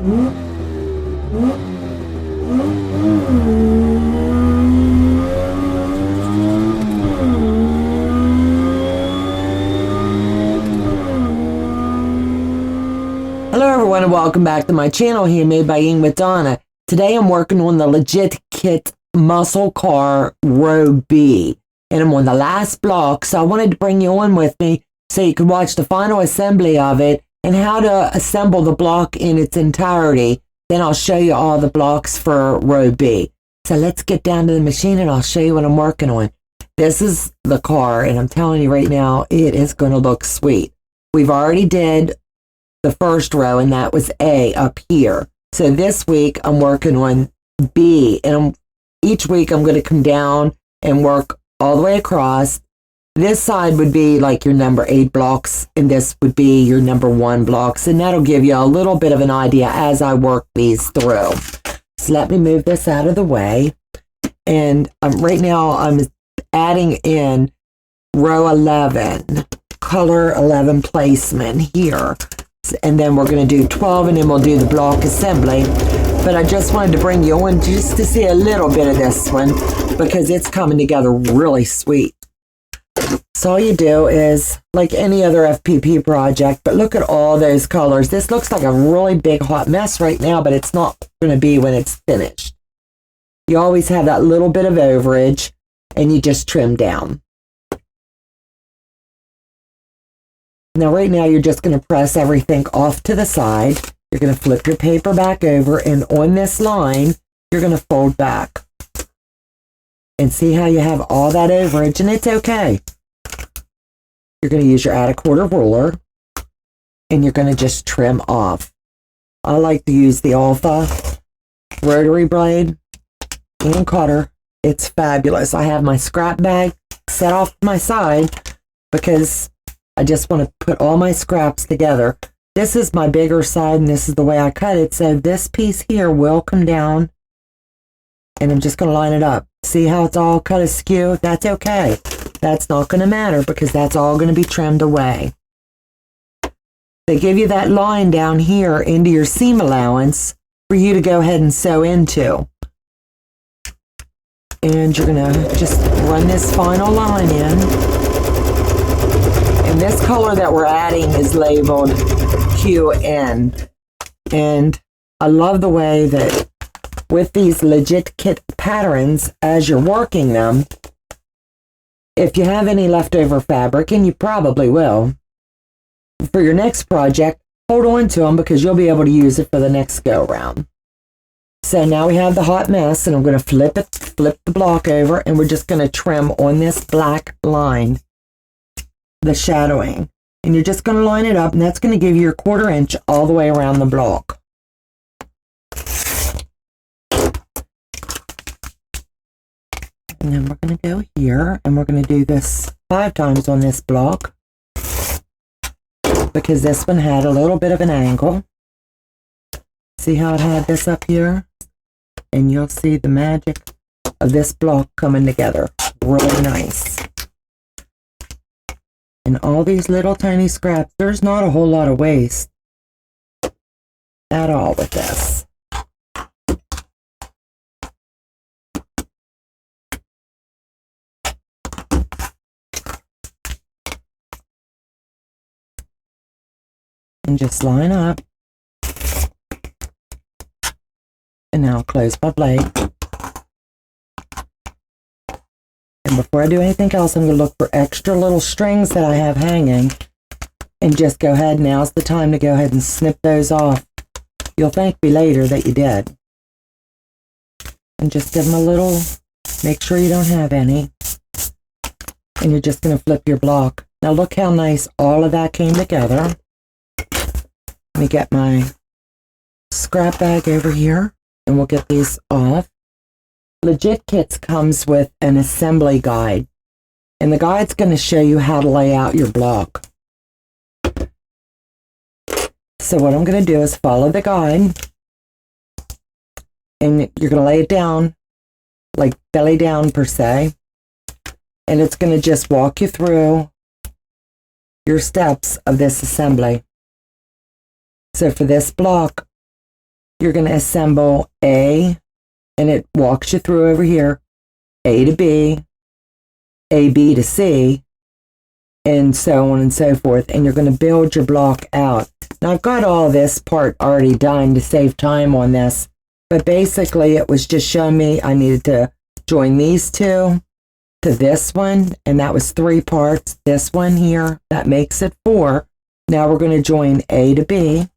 Hello everyone and welcome back to my channel, Handmade by Ying with Donna. Today I'm working on the Legit Kit Muscle Car Row B. And I'm on the last block, so I wanted to bring you on with me so you could watch the final assembly of it and how to assemble the block in its entirety. Then I'll show you all the blocks for Row B. So let's get down to the machine and I'll show you what I'm working on. This is the car and I'm telling you right now, it is going to look sweet. We've already did the first row and that was A up here. So this week I'm working on B, and each week I'm going to come down and work all the way across. This side would be like your number 8 blocks and this would be your number 1 blocks, and that'll give you a little bit of an idea as I work these through. So let me move this out of the way, and right now I'm adding in row 11, color 11 placement here. And then we're going to do 12 and then we'll do the block assembly. But I just wanted to bring you on just to see a little bit of this one because it's coming together really sweet. So all you do is like any other FPP project, but look at all those colors. This looks like a really big hot mess right now, but it's not going to be when it's finished. You always have that little bit of overage and you just trim down. Now right now you're just going to press everything off to the side. You're going to flip your paper back over, and on this line you're going to fold back. And see how you have all that overage, and it's okay. You're going to use your add a quarter ruler and you're going to just trim off. I like to use the Alpha rotary blade and cutter. It's fabulous. I have my scrap bag set off to my side because I just want to put all my scraps together. This is my bigger side and this is the way I cut it. So this piece here will come down and I'm just going to line it up. See how it's all cut askew? That's okay. That's not going to matter because that's all going to be trimmed away. They give you that line down here into your seam allowance for you to go ahead and sew into. And you're going to just run this final line in. And this color that we're adding is labeled QN. And I love the way that with these Legit Kit patterns, as you're working them, if you have any leftover fabric, and you probably will, for your next project, hold on to them because you'll be able to use it for the next go round. So now we have the hot mess, and I'm going to flip the block over, and we're just going to trim on this black line, the shadowing, and you're just going to line it up, and that's going to give you your 1/4 inch all the way around the block. And then we're going to go here and we're going to do this 5 times on this block because this one had a little bit of an angle. See how it had this up here? And you'll see the magic of this block coming together really nice. And all these little tiny scraps, there's not a whole lot of waste at all with this. And just line up. And now I'll close my blade. And before I do anything else, I'm going to look for extra little strings that I have hanging. And just go ahead, now's the time to go ahead and snip those off. You'll thank me later that you did. And just give them a little, make sure you don't have any. And you're just going to flip your block. Now look how nice all of that came together. Let me get my scrap bag over here and we'll get these off. Legit Kits comes with an assembly guide, and the guide's going to show you how to lay out your block. So what I'm going to do is follow the guide, and you're going to lay it down, like belly down per se, and it's going to just walk you through your steps of this assembly. So for this block, you're going to assemble A, and it walks you through over here, A to B, AB to C, and so on and so forth. And you're going to build your block out. Now I've got all this part already done to save time on this, but basically it was just showing me I needed to join these two to this one, and that was 3 parts. This one here, that makes it 4. Now we're going to join A to B.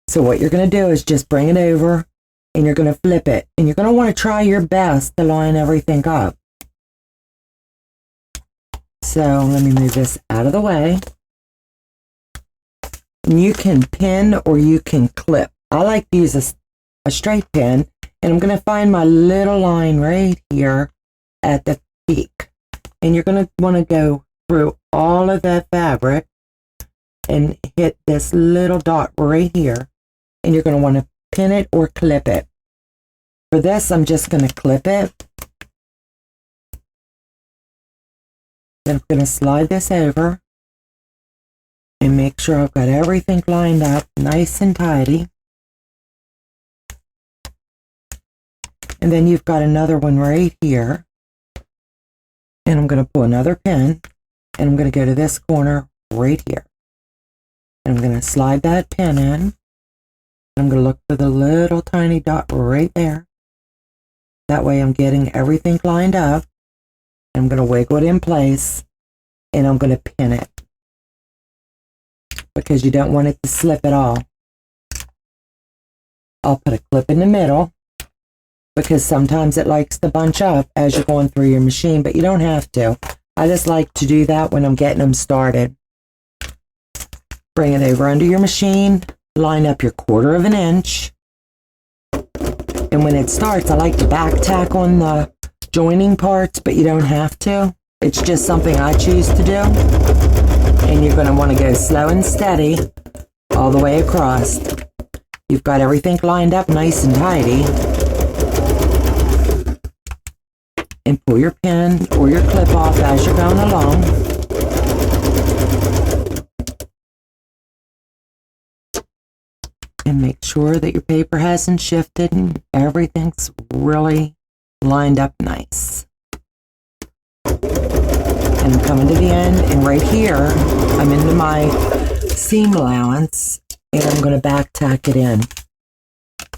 So what you're going to do is just bring it over, and you're going to flip it, and you're going to want to try your best to line everything up. So let me move this out of the way. And you can pin or you can clip. I like to use a straight pin, and I'm going to find my little line right here at the peak. And you're going to want to go through all of that fabric and hit this little dot right here. And you're going to want to pin it or clip it. For this, I'm just going to clip it. Then I'm going to slide this over and make sure I've got everything lined up nice and tidy. And then you've got another one right here. And I'm going to pull another pin, and I'm going to go to this corner right here. And I'm going to slide that pin in. I'm going to look for the little tiny dot right there. That way I'm getting everything lined up. I'm going to wiggle it in place, and I'm going to pin it because you don't want it to slip at all. I'll put a clip in the middle because sometimes it likes to bunch up as you're going through your machine, but you don't have to. I just like to do that when I'm getting them started. Bring it over under your machine, line up your 1/4 inch, and when it starts, I like to back tack on the joining parts, but you don't have to. It's just something I choose to do. And you're going to want to go slow and steady all the way across. You've got everything lined up nice and tidy. And pull your pin or your clip off as you're going along. And make sure that your paper hasn't shifted and everything's really lined up nice. And I'm coming to the end, and right here I'm into my seam allowance, and I'm going to back tack it in.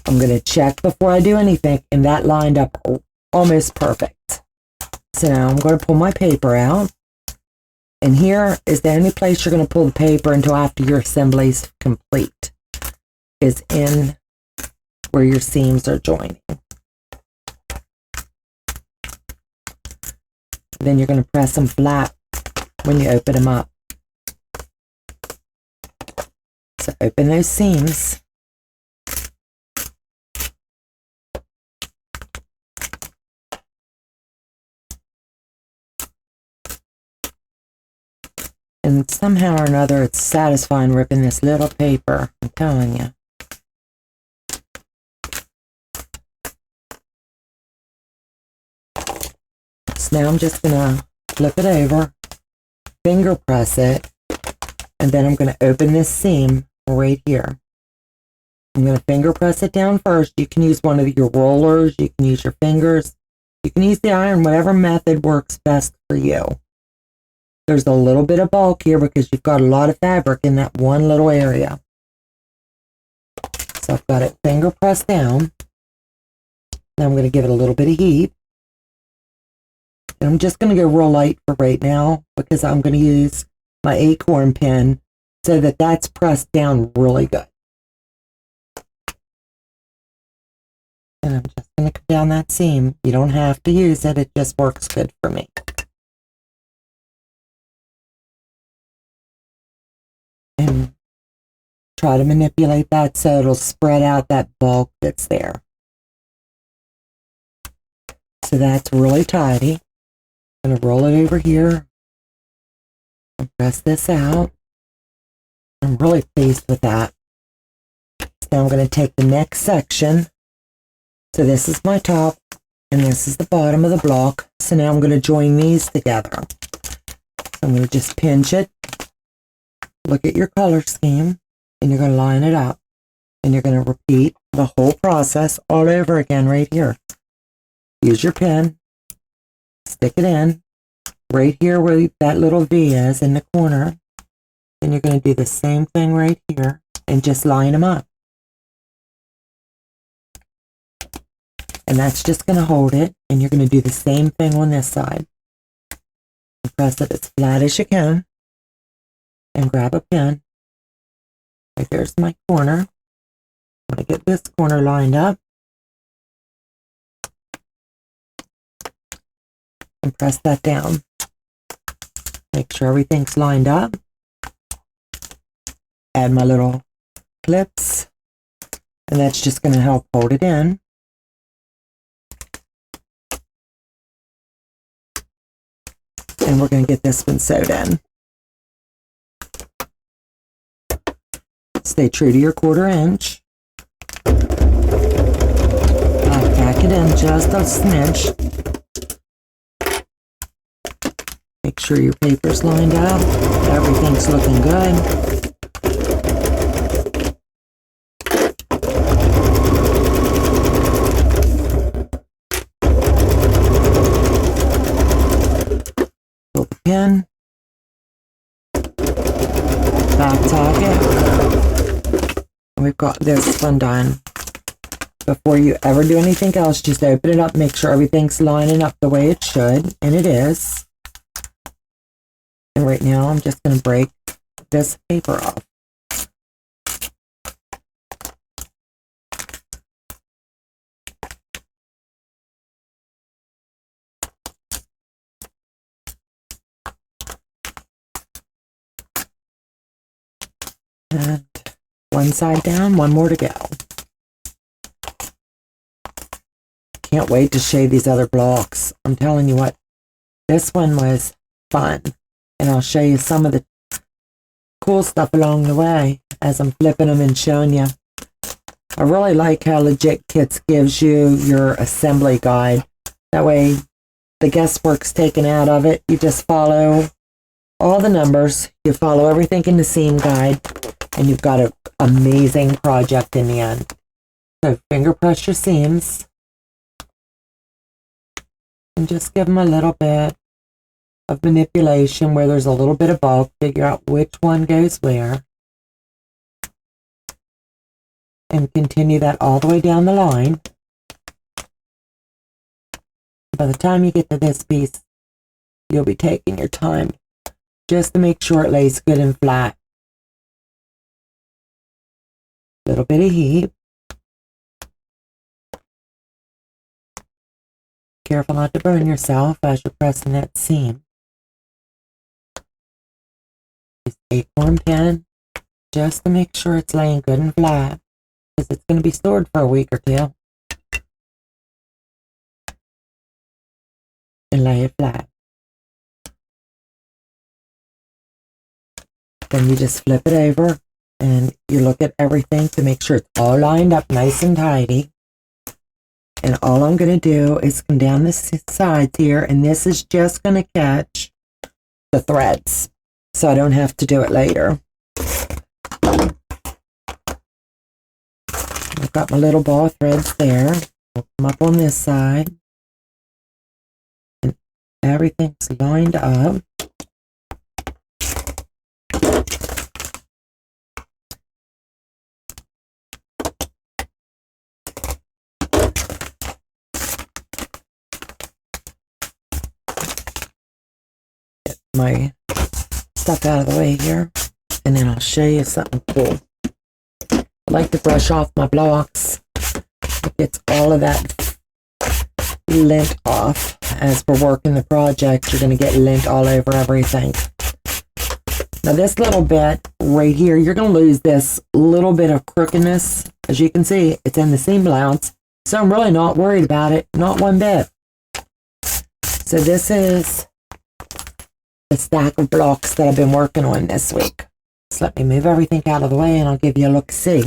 I'm going to check before I do anything, and that lined up almost perfect. So now I'm going to pull my paper out, and here is the only place you're going to pull the paper until after your assembly is complete, is in where your seams are joining. Then you're going to press them flat when you open them up. So open those seams. And somehow or another it's satisfying ripping this little paper, I'm telling you. So now I'm just going to flip it over, finger press it, and then I'm going to open this seam right here. I'm going to finger press it down first. You can use one of your rollers, you can use your fingers, you can use the iron, whatever method works best for you. There's a little bit of bulk here because you've got a lot of fabric in that one little area. So I've got it finger pressed down. Now I'm going to give it a little bit of heat. And I'm just going to go real light for right now because I'm going to use my acorn pen so that that's pressed down really good. And I'm just going to cut down that seam. You don't have to use it, it just works good for me. And try to manipulate that so it'll spread out that bulk that's there. So that's really tidy. I'm going to roll it over here and press this out. I'm really pleased with that. So now I'm going to take the next section. So this is my top and this is the bottom of the block. So now I'm going to join these together. I'm going to just pinch it. Look at your color scheme and you're going to line it up. And you're going to repeat the whole process all over again right here. Use your pen, stick it in right here where that little V is in the corner. And you're going to do the same thing right here and just line them up. And that's just going to hold it. And you're going to do the same thing on this side. And press it as flat as you can. And grab a pen. Right there's my corner. I'm going to get this corner lined up. And press that down. Make sure everything's lined up. Add my little clips. And that's just going to help hold it in. And we're going to get this one sewed in. Stay true to your 1/4 inch. Back it in just a smidge. Make sure your paper's lined up. Everything's looking good. Pull the pin. Back tack it. We've got this one done. Before you ever do anything else, just open it up, make sure everything's lining up the way it should, and it is. And right now, I'm just going to break this paper off. And one side down, one more to go. Can't wait to shade these other blocks. I'm telling you what, this one was fun. And I'll show you some of the cool stuff along the way as I'm flipping them and showing you. I really like how Legit Kits gives you your assembly guide. That way the guesswork's taken out of it. You just follow all the numbers. You follow everything in the seam guide. And you've got an amazing project in the end. So finger press your seams. And just give them a little bit of manipulation where there's a little bit of bulk. Figure out which one goes where. And continue that all the way down the line. By the time you get to this piece, you'll be taking your time just to make sure it lays good and flat. Little bit of heat. Careful not to burn yourself as you're pressing that seam. Use acorn pen just to make sure it's laying good and flat, because it's going to be stored for a week or two. And lay it flat. Then you just flip it over. And you look at everything to make sure it's all lined up nice and tidy. And all I'm going to do is come down the sides here, and this is just going to catch the threads, so I don't have to do it later. I've got my little ball threads there. I'll come up on this side. And everything's lined up. My stuff out of the way here, and then I'll show you something cool. I like to brush off my blocks. It gets all of that lint off. As we're working the project, you're going to get lint all over everything. Now this little bit right here, you're going to lose this little bit of crookedness. As you can see, it's in the seam allowance, so I'm really not worried about it, not one bit. So this is the stack of blocks that I've been working on this week. So let me move everything out of the way and I'll give you a look-see.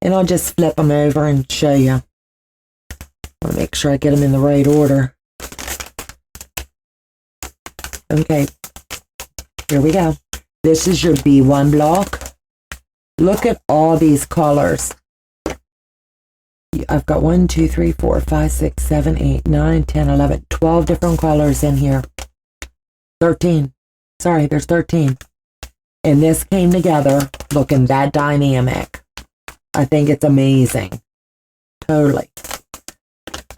And I'll just flip them over and show you. I want to make sure I get them in the right order. Okay, here we go. This is your B1 block. Look at all these colors. I've got 1, 2, 3, 4, 5, 6, 7, 8, 9, 10, 11, 12 different colors in here. 13. Sorry, there's 13. And this came together looking that dynamic. I think it's amazing. Totally.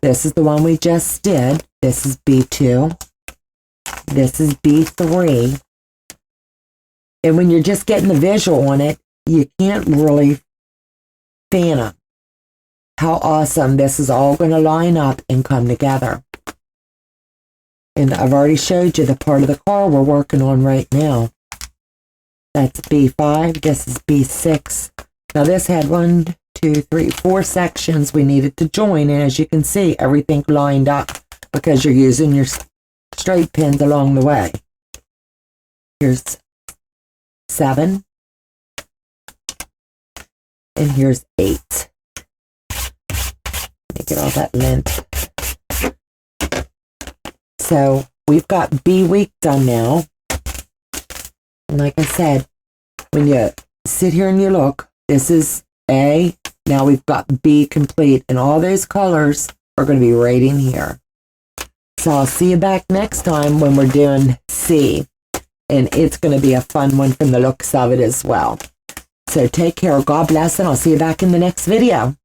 This is the one we just did. This is B2. This is B3. And when you're just getting the visual on it, you can't really fathom how awesome this is all going to line up and come together. And I've already showed you the part of the car we're working on right now. That's B5. This is B6. Now this had 1, 2, 3, 4 sections we needed to join. And as you can see, everything lined up because you're using your straight pins along the way. Here's 7. And here's 8. Let me get all that lint. So we've got B week done now. And like I said, when you sit here and you look, this is A. Now we've got B complete. And all those colors are going to be right in here. So I'll see you back next time when we're doing C. And it's going to be a fun one from the looks of it as well. So take care. God bless, and I'll see you back in the next video.